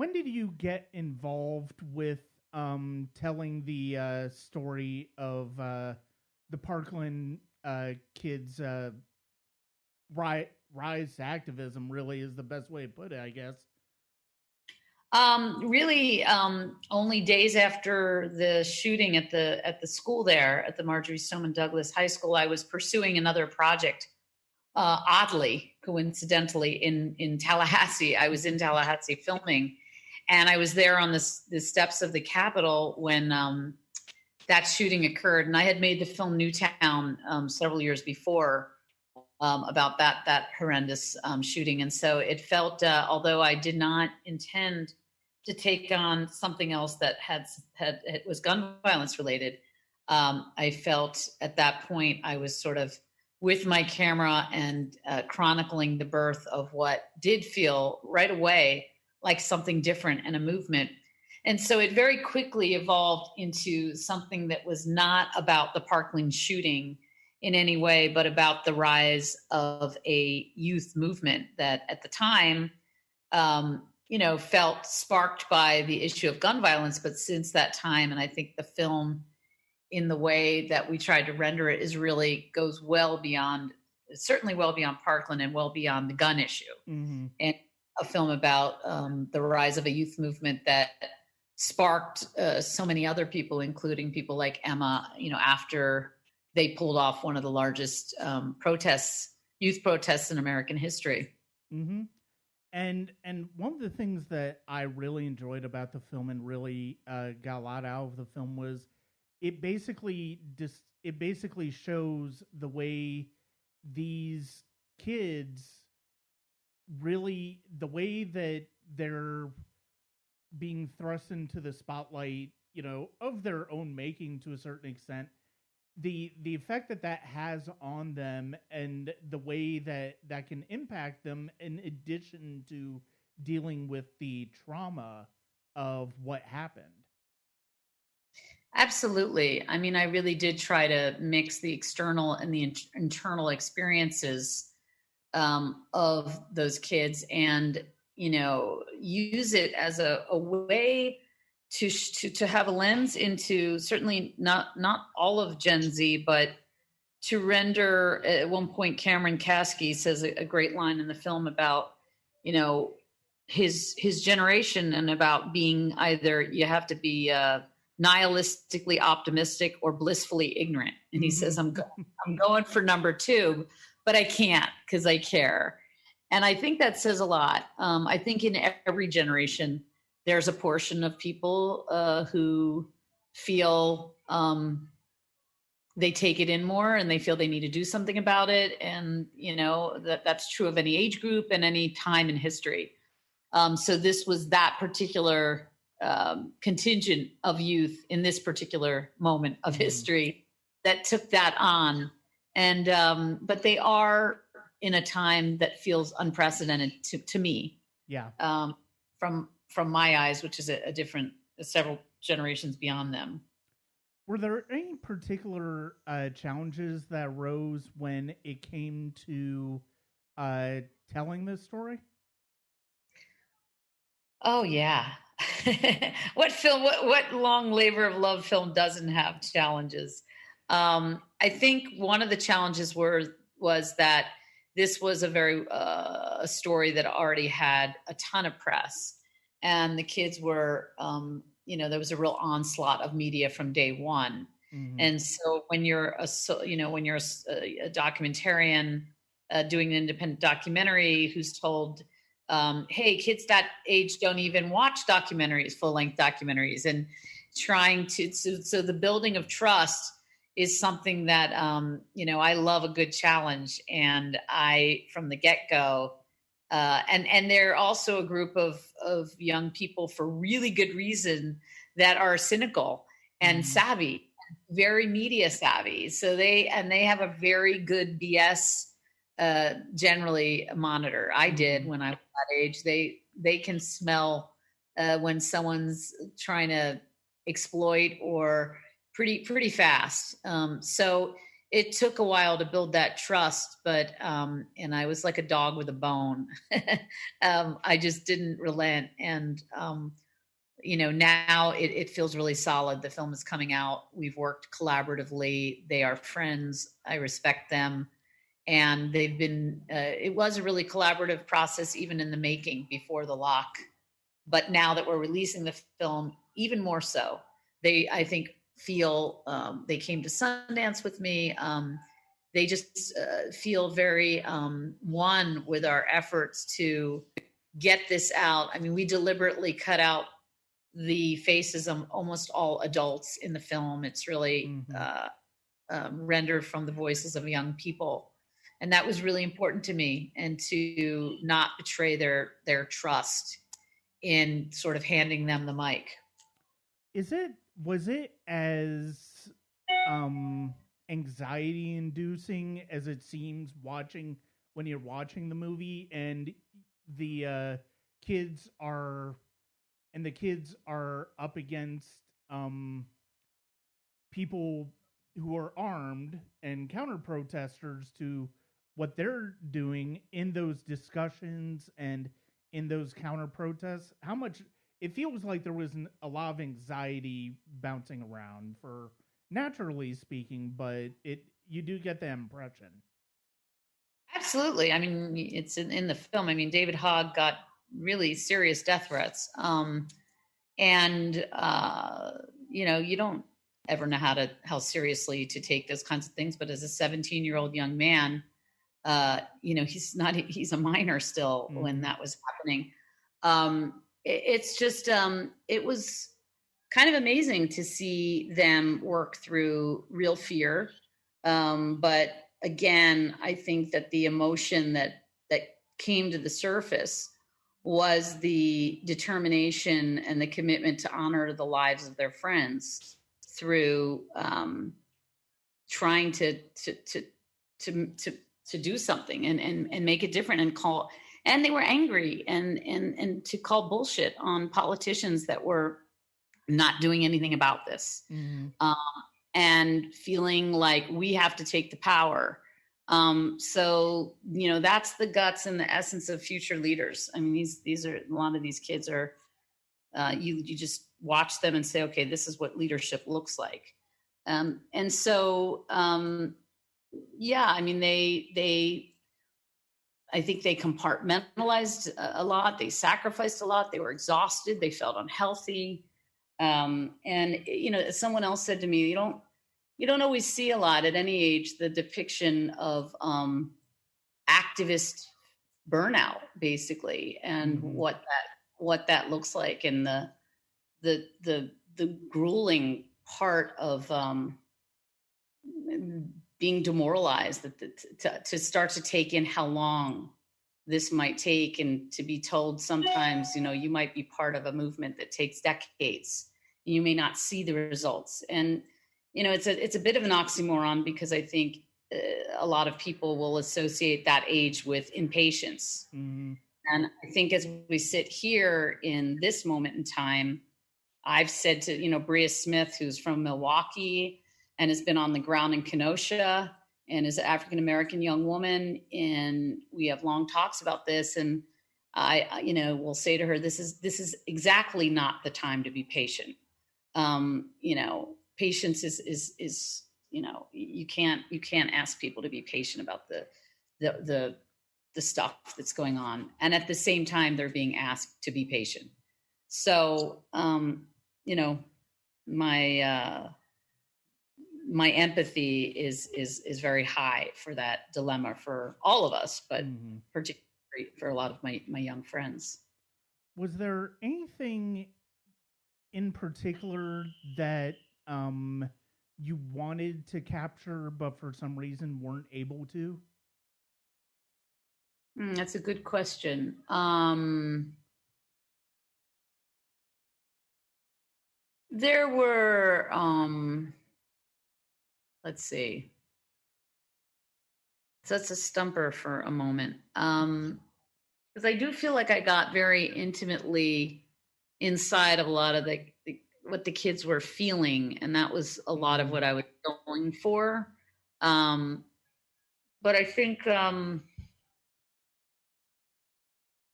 when did you get involved with telling the story of the Parkland kids' rise to activism? Really, is the best way to put it, I guess. Really, only days after the shooting at the school there at the Marjorie Stoneman Douglas High School, I was pursuing another project. Oddly, coincidentally, in Tallahassee, I was in Tallahassee filming, and I was there on the steps of the Capitol when that shooting occurred. And I had made the film Newtown several years before about that horrendous shooting, and so it felt, although I did not intend to take on something else that had it was gun violence related. I felt at that point I was sort of with my camera and chronicling the birth of what did feel right away like something different and a movement. And so it very quickly evolved into something that was not about the Parkland shooting in any way, but about the rise of a youth movement that at the time, felt sparked by the issue of gun violence. But since that time, and I think the film, in the way that we tried to render it, is really goes well beyond, certainly well beyond Parkland and well beyond the gun issue. Mm-hmm. And a film about the rise of a youth movement that sparked so many other people, including people like Emma, after they pulled off one of the largest youth protests in American history. Mm-hmm. And one of the things that I really enjoyed about the film and really got a lot out of the film was it basically shows the way these kids really, the way that they're being thrust into the spotlight, of their own making to a certain extent, the effect that has on them, and the way that can impact them, in addition to dealing with the trauma of what happened. Absolutely. I mean, I really did try to mix the external and the internal experiences of those kids, and use it as a way to have a lens into, certainly not all of Gen Z, but to render. At one point, Cameron Kasky says a great line in the film about his generation, and about being either you have to be nihilistically optimistic or blissfully ignorant. And he says, I'm going for number two, but I can't because I care. And I think that says a lot. I think in every generation, there's a portion of people who feel they take it in more, and they feel they need to do something about it. And, that's true of any age group and any time in history. So this was that particular contingent of youth in this particular moment of history that took that on. And but they are in a time that feels unprecedented to me. Yeah. From my eyes, which is a different, several generations beyond them. Were there any particular challenges that arose when it came to telling this story? Oh yeah. What long labor of love film doesn't have challenges? I think one of the challenges was that this was a story that already had a ton of press, and the kids were, there was a real onslaught of media from day one. Mm-hmm. And so when you're a documentarian doing an independent documentary who's told, hey, kids that age don't even watch documentaries, full-length documentaries, and trying to, so the building of trust is something that, I love a good challenge. And I, from the get-go, and they're also a group of young people, for really good reason, that are cynical and savvy, very media savvy. So they have a very good BS generally monitor. I did when I was that age. They can smell when someone's trying to exploit, or pretty fast. So it took a while to build that trust, but and I was like a dog with a bone. I just didn't relent, and now it feels really solid. The film is coming out. We've worked collaboratively. They are friends. I respect them, and they've been. It was a really collaborative process, even in the making before the lock. But now that we're releasing the film, even more so. I think, feel they came to Sundance with me. They just feel very one with our efforts to get this out. I mean, we deliberately cut out the faces of almost all adults in the film. It's really rendered from the voices of young people. And that was really important to me, and to not betray their trust in sort of handing them the mic. Was it as anxiety inducing as it seems when you're watching the movie, and the kids are up against people who are armed and counter protesters to what they're doing in those discussions and in those counter protests? How much it feels like there was a lot of anxiety bouncing around, for naturally speaking, but you do get the impression. Absolutely. I mean, it's in the film. I mean, David Hogg got really serious death threats. And you don't ever know how seriously to take those kinds of things. But as a 17-year-old young man, he's a minor still when that was happening. It's just, it was kind of amazing to see them work through real fear. But again, I think that the emotion that came to the surface was the determination and the commitment to honor the lives of their friends through trying to do something and make it different, and they were angry and to call bullshit on politicians that were not doing anything about this, and feeling like we have to take the power. So that's the guts and the essence of future leaders. I mean, these are, a lot of these kids are, you just watch them and say, okay, this is what leadership looks like. And so, yeah, I mean, I think they compartmentalized a lot. They sacrificed a lot. They were exhausted. They felt unhealthy. And as someone else said to me, you don't always see a lot at any age the depiction of activist burnout, basically, and what that looks like, and the grueling part of being demoralized, to start to take in how long this might take, and to be told sometimes, you might be part of a movement that takes decades. You may not see the results. And it's a bit of an oxymoron, because I think a lot of people will associate that age with impatience. And I think as we sit here in this moment in time, I've said to, Bria Smith, who's from Milwaukee and has been on the ground in Kenosha and is an African-American young woman, and we have long talks about this. And I will say to her, this is exactly not the time to be patient. Patience is you can't ask people to be patient about the stuff that's going on, and at the same time they're being asked to be patient. So my empathy is very high for that dilemma for all of us, but particularly for a lot of my young friends. Was there anything in particular that you wanted to capture but for some reason weren't able to? That's a good question. There were, let's see. So that's a stumper for a moment. Because I do feel like I got very intimately inside of a lot of what the kids were feeling. And that was a lot of what I was going for. Um, but I think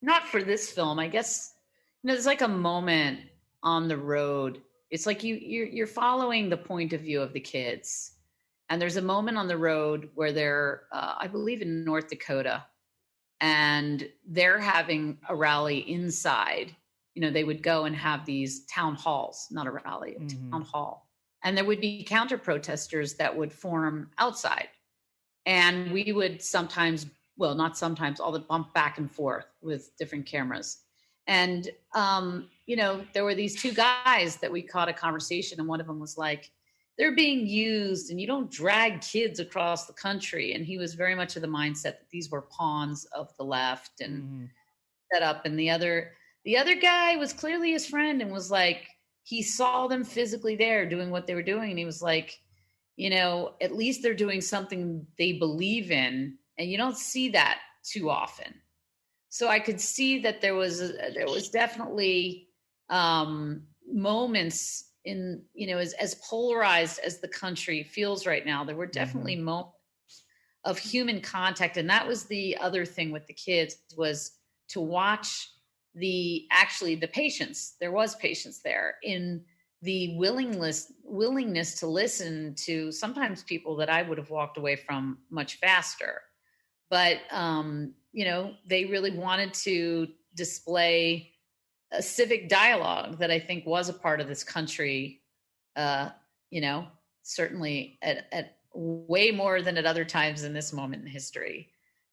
not for this film. I guess there's like a moment on the road. It's like you're following the point of view of the kids, and there's a moment on the road where they're, I believe, in North Dakota, and they're having a rally inside. They would go and have these town halls, not a rally, a town hall, and there would be counter protesters that would form outside, and we would sometimes, well, not sometimes, all the bump back and forth with different cameras. And there were these two guys that we caught a conversation, and one of them was like, they're being used and you don't drag kids across the country. And he was very much of the mindset that these were pawns of the left and set up. And the other guy was clearly his friend and was like, he saw them physically there doing what they were doing, and he was like, at least they're doing something they believe in, and you don't see that too often. So I could see that there was definitely moments in, as polarized as the country feels right now, there were definitely moments of human contact. And that was the other thing with the kids, was to watch the patience. There was patience there in the willingness to listen to sometimes people that I would have walked away from much faster. But they really wanted to display a civic dialogue that I think was a part of this country, certainly at way more than at other times in this moment in history,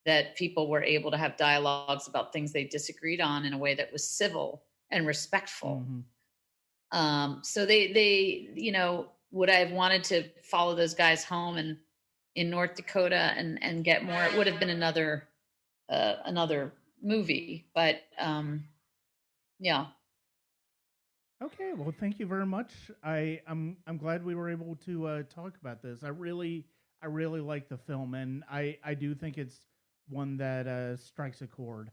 that people were able to have dialogues about things they disagreed on in a way that was civil and respectful. So they would I have wanted to follow those guys home and in North Dakota and get more? It would have been another movie, but yeah. Okay, well, thank you very much. I'm glad we were able to talk about this. I really like the film, and I do think it's one that strikes a chord.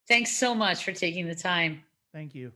Thanks so much for taking the time. Thank you.